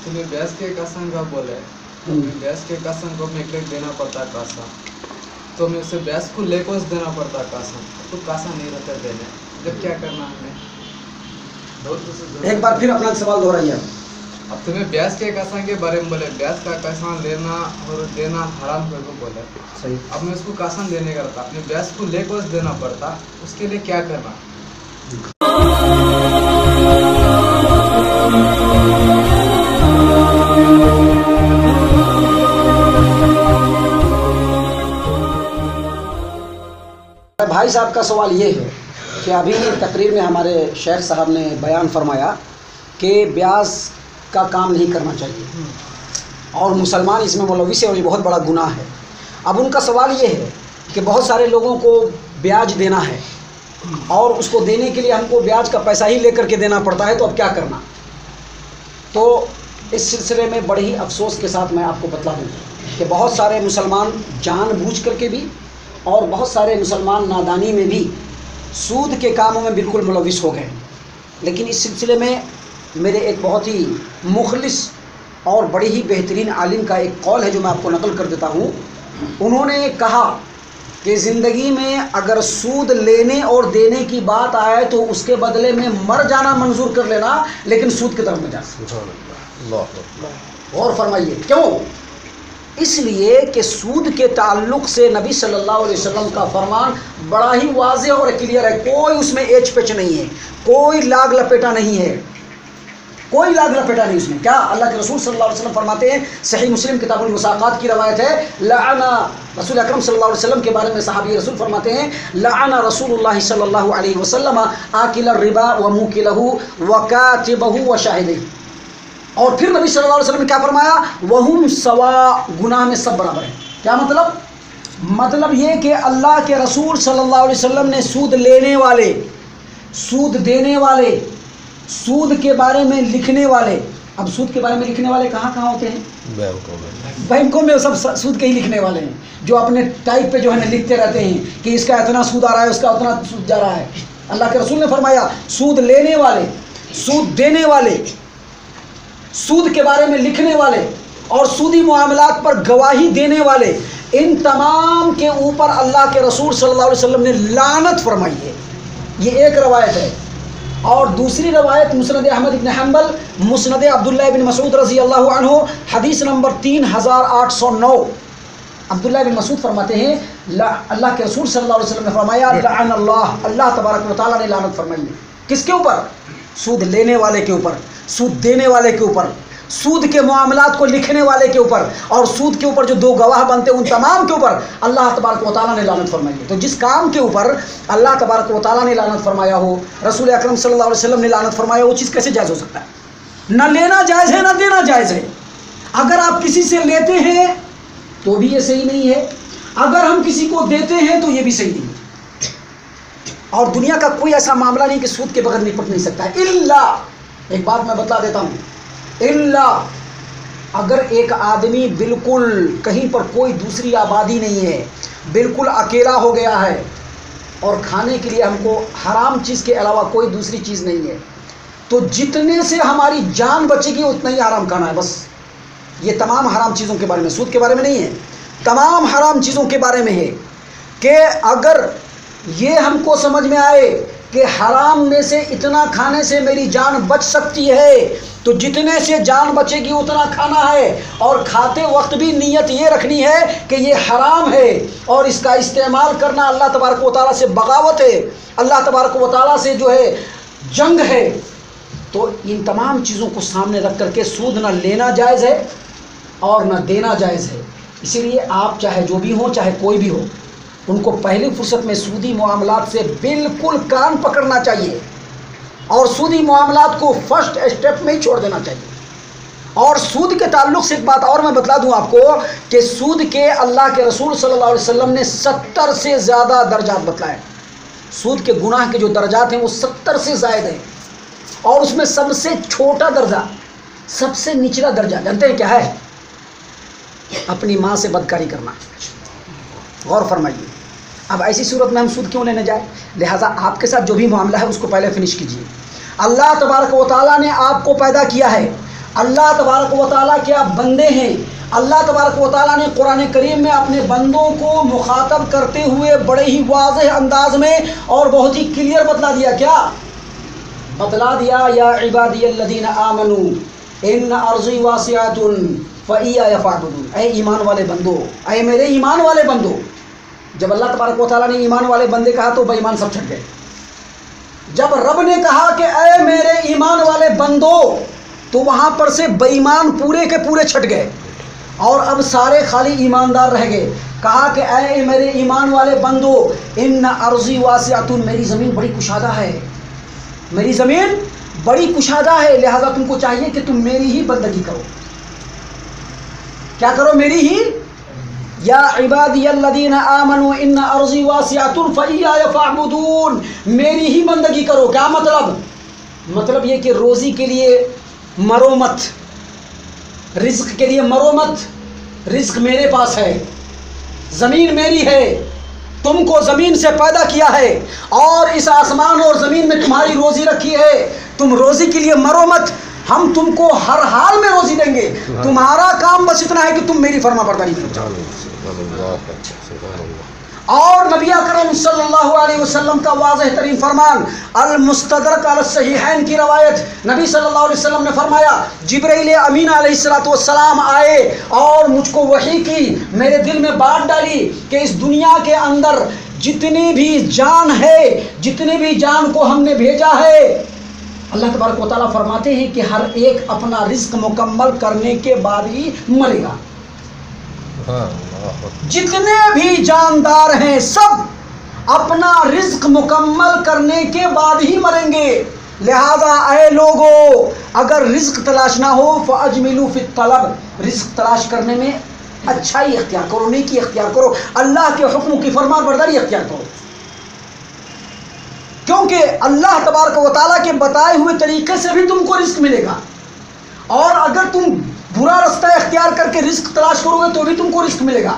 तुम्हें ब्याज के कसम का बोले, ब्याज के कसम को मैं देना पड़ता कासा, तो मैं उसे ब्याज को लेकर देना पड़ता कासा, तो कासा नहीं रहता देने, जब क्या करना हमें? एक बार फिर अपना सवाल दोहराइए। अब तुम्हें ब्याज के कसम के बारे में बोले, ब्याज का कसम लेना और देना हराम करके बोले, सही। अब मैं उसको कसम देने का था, अपने ब्याज को लेकर देना पड़ता, उसके लिए क्या करना? भाई साहब का सवाल ये है कि अभी तकरीर में हमारे शेख साहब ने बयान फरमाया कि ब्याज का काम नहीं करना चाहिए और मुसलमान इसमें मुलविस है और ये बहुत बड़ा गुनाह है। अब उनका सवाल ये है कि बहुत सारे लोगों को ब्याज देना है और उसको देने के लिए हमको ब्याज का पैसा ही लेकर के देना पड़ता है, तो अब क्या करना? तो इस सिलसिले में बड़े ही अफसोस के साथ मैं आपको बतला दूँ कि बहुत सारे मुसलमान जानबूझ करके भी और बहुत सारे मुसलमान नादानी में भी सूद के कामों में बिल्कुल मुलविस हो गए। लेकिन इस सिलसिले में मेरे एक बहुत ही मुखलिस और बड़ी ही बेहतरीन आलिम का एक कौल है जो मैं आपको नकल कर देता हूँ। उन्होंने कहा कि ज़िंदगी में अगर सूद लेने और देने की बात आए तो उसके बदले में मर जाना मंजूर कर लेना, लेकिन सूद की तरफ में जाना। और फरमाइए क्यों? इसलिए कि सूद के ताल्लुक़ से नबी सल्लल्लाहु अलैहि वसल्लम का फरमान बड़ा ही वाज़ेह और क्लियर है, कोई उसमें एच पेच नहीं है, कोई लाग लपेटा नहीं है, कोई लाग लपेटा नहीं उसमें। क्या अल्लाह के रसूल सल्लल्लाहु अलैहि वसल्लम फरमाते हैं, सही मुस्लिम किताबुल मुसाक़ात की रवायत है, लअना रसूल अकरम सल्लल्लाहु अलैहि वसल्लम के बारे में सहाबी रसूल फरमाते हैं, लअना रसूलुल्लाह सल्लल्लाहु अलैहि वसल्लम आकिल रिबा व मुकिलहु व कातिबहु व शाहिदहु। और फिर नबी सल्लल्लाहु अलैहि वसल्लम ने क्या फरमाया? वहुम सवा, गुनाह में सब बराबर है। क्या मतलब? मतलब ये कि अल्लाह के रसूल सल्लल्लाहु अलैहि वसल्लम ने सूद लेने वाले, सूद देने वाले, सूद के बारे में लिखने वाले, अब सूद के बारे में लिखने वाले कहाँ कहाँ होते हैं? बैंकों में सब सूद के ही लिखने वाले हैं, जो अपने टाइप पे जो है ना लिखते रहते हैं कि इसका इतना सूद आ रहा है, उसका उतना सूद जा रहा है। अल्लाह के रसूल ने फरमाया सूद लेने वाले, सूद देने वाले, सूद के बारे में लिखने वाले और सूदी मामलात पर गवाही देने वाले, इन तमाम के ऊपर अल्लाह के रसूल सल्लल्लाहु अलैहि वसल्लम ने लानत फरमाई है। ये एक रवायत है। और दूसरी रवायत मुस्नद अहमद इब्न हम्बल, मुस्नद अब्दुल्लाह इब्न मसूद रज़ी अल्लाहु अन्हु, हदीस नंबर 3809। अब्दुल्लाह इब्न मसूद फरमाते हैं अल्लाह के रसूल सल्लल्लाहु अलैहि वसल्लम ने फरमाया लअन अल्लाह, अल्लाह तबारक व तआला ने लानत फरमाई है। किसके ऊपर? सूद लेने वाले के ऊपर, सूद देने वाले के ऊपर, सूद के मामलात को लिखने वाले के ऊपर और सूद के ऊपर जो दो गवाह बनते हैं उन तमाम के ऊपर अल्लाह तबारक व तआला ने लानत फरमाई है। तो जिस काम के ऊपर अल्लाह तबारक व तआला ने लानत फरमाया हो, रसूल अकरम सल्लल्लाहु अलैहि वसल्लम ने लानत फरमाया, वो चीज़ कैसे जायज़ हो सकता है? न लेना जायज़ है, न देना जायज़ है। अगर आप किसी से लेते हैं तो भी ये सही नहीं है, अगर हम किसी को देते हैं तो ये भी सही नहीं है। और दुनिया का कोई ऐसा मामला नहीं कि सूद के बगैर निपट नहीं सकता है, इल्ला, एक बात मैं बता देता हूँ, इल्ला अगर एक आदमी बिल्कुल कहीं पर कोई दूसरी आबादी नहीं है, बिल्कुल अकेला हो गया है और खाने के लिए हमको हराम चीज़ के अलावा कोई दूसरी चीज़ नहीं है, तो जितने से हमारी जान बचेगी उतना ही हराम खाना है बस। ये तमाम हराम चीज़ों के बारे में, सूद के बारे में नहीं है, तमाम हराम चीज़ों के बारे में है कि अगर ये हमको समझ में आए कि हराम में से इतना खाने से मेरी जान बच सकती है, तो जितने से जान बचेगी उतना खाना है। और खाते वक्त भी नीयत ये रखनी है कि ये हराम है और इसका इस्तेमाल करना अल्लाह तबारक व तआला से बगावत है, अल्लाह तबारक व तआला से जो है जंग है। तो इन तमाम चीज़ों को सामने रख करके सूद न लेना जायज़ है और न देना जायज़ है। इसीलिए आप चाहे जो भी हो, चाहे कोई भी हो, उनको पहली फुर्सत में सूदी मामलात से बिल्कुल कान पकड़ना चाहिए और सूदी मामलात को फर्स्ट स्टेप में ही छोड़ देना चाहिए। और सूद के ताल्लुक़ से एक बात और मैं बता दूं आपको कि सूद के अल्लाह के रसूल सल्लल्लाहु अलैहि वसल्लम ने 70 से ज़्यादा दर्जात बतलाए। सूद के गुनाह के जो दर्जात हैं वो 70 से ज़ायद हैं और उसमें सबसे छोटा दर्जा, सबसे निचला दर्जा जानते हैं क्या है? अपनी माँ से बदकारी करना। गौर फरमाइए। अब ऐसी सूरत में हम सूद क्यों लेने जाए? लिहाजा आपके साथ जो भी मामला है उसको पहले फिनिश कीजिए। अल्लाह तबारक व तआला ने आपको पैदा किया है, اللہ تبارک و تعالیٰ کے آپ بندے ہیں. اللہ تبارک و تعالیٰ نے قرآن کریم میں اپنے بندوں کو مخاطب کرتے ہوئے بڑے ہی واضح انداز میں اور بہت ہی کلیئر بتلا دیا. کیا بتلا دیا؟ یا عبادی الذین آمنوا ان ارضی واسعۃ فإیایا فاعبدون. اے ایمان والے بندو، اے میرے ایمان والے بندو. جب اللہ تبارک و تعالیٰ نے ایمان والے بندے کہا تو بے ایمان سب چھٹ گئے. جب رب نے کہا کہ اے میرے ایمان والے بندو تو وہاں پر سے بے ایمان پورے کے پورے چھٹ گئے اور اب سارے خالی ایماندار رہ گئے. کہا کہ اے میرے ایمان والے بندو ان ارضی واسعۃ، میری زمین بڑی کشادہ ہے، میری زمین بڑی کشادہ ہے، لہذا تم کو چاہیے کہ تم میری ہی بندگی کرو. کیا کرو؟ میری ہی. یا عبادی الذین آمنوا ان ارضی واسعۃ فإیایا فاعبدون، میری ہی بندگی کرو. کیا مطلب؟ مطلب یہ کہ روزی کے لیے مرو مت، رزق کے لیے مرو مت. رزق میرے پاس ہے، زمین میری ہے، تم کو زمین سے پیدا کیا ہے اور اس آسمان اور زمین میں تمہاری روزی رکھی ہے. تم روزی کے لیے مرو مت، ہم تم کو ہر حال میں روزی دیں گے. تمہارا کام بس اتنا ہے کہ تم میری فرما برداری کرو. اور نبی اکرم صلی اللہ علیہ وسلم کا واضح ترین فرمان المستدرک علی الصحیحین کی روایت، نبی صلی اللہ علیہ وسلم نے فرمایا جبرائیل امین علیہ السلام آئے اور مجھ کو وحی کی، میرے دل میں بات ڈالی کہ اس دنیا کے اندر جتنی بھی جان ہے، جتنے بھی جان کو ہم نے بھیجا ہے، اللہ تبارک و تعالیٰ فرماتے ہیں کہ ہر ایک اپنا رزق مکمل کرنے کے بعد ہی مرے گا. جتنے بھی جاندار ہیں سب اپنا رزق مکمل کرنے کے بعد ہی مریں گے. لہذا اے لوگو، اگر رزق تلاش نہ ہو فاجملوا فی الطلب، رزق تلاش کرنے میں اچھائی اختیار کرو، نیکی اختیار کرو، اللہ کے حکم کی فرمان برداری اختیار کرو. کیونکہ اللہ تبارک و تعالیٰ کے بتائے ہوئے طریقے سے بھی تم کو رزق ملے گا، اور اگر تم برا رستہ اختیار کر کے رزق تلاش کرو گے تو بھی تم کو رزق ملے گا.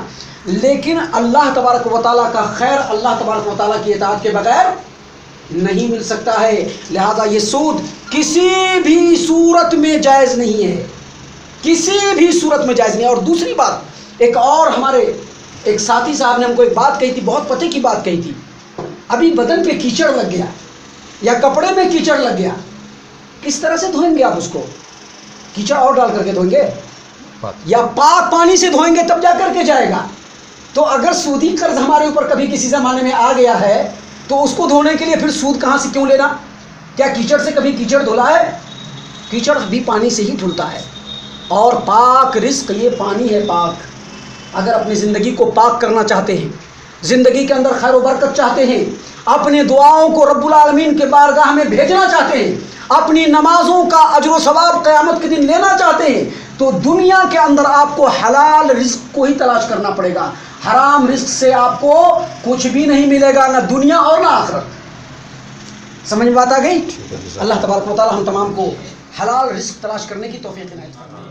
لیکن اللہ تبارک و تعالیٰ کا خیر اللہ تبارک و تعالیٰ کی اطاعت کے بغیر نہیں مل سکتا ہے. لہذا یہ سود کسی بھی صورت میں جائز نہیں ہے، کسی بھی صورت میں جائز نہیں ہے. اور دوسری بات، ایک اور ہمارے ایک ساتھی صاحب نے ہم کو ایک بات کہی تھی، بہت پتے کی بات کہی تھی. ابھی بدن پہ کیچڑ لگ گیا یا کپڑے میں کیچڑ لگ گیا، کس طرح سے دھوئیں گے آپ اس کو؟ کیچڑ اور ڈال کر کے دھوئیں گے یا پاک پانی سے دھوئیں گے تب جا کر کے جائے گا؟ تو اگر سودی قرض ہمارے اوپر کبھی کسی زمانے میں آ گیا ہے تو اس کو دھونے کے لیے پھر سود کہاں سے کیوں لینا؟ کیا کیچڑ سے کبھی کیچڑ دھلا ہے؟ کیچڑ بھی پانی سے ہی دھلتا ہے. اور پاک رزق یہ پانی ہے پاک. اگر اپنی زندگی کو پاک کرنا چاہتے ہیں، زندگی کے اندر خیر و برکت چاہتے ہیں، اپنے دعاؤں کو رب العالمین کے بارگاہ میں بھیجنا چاہتے ہیں، اپنی نمازوں کا اجر و ثواب قیامت کے دن لینا چاہتے ہیں، تو دنیا کے اندر آپ کو حلال رزق کو ہی تلاش کرنا پڑے گا. حرام رزق سے آپ کو کچھ بھی نہیں ملے گا، نہ دنیا اور نہ آخرت. سمجھ میں بات آ گئی؟ اللہ تبارک و تعالی ہم تمام کو حلال رزق تلاش کرنے کی توفیق عنایت فرمائے.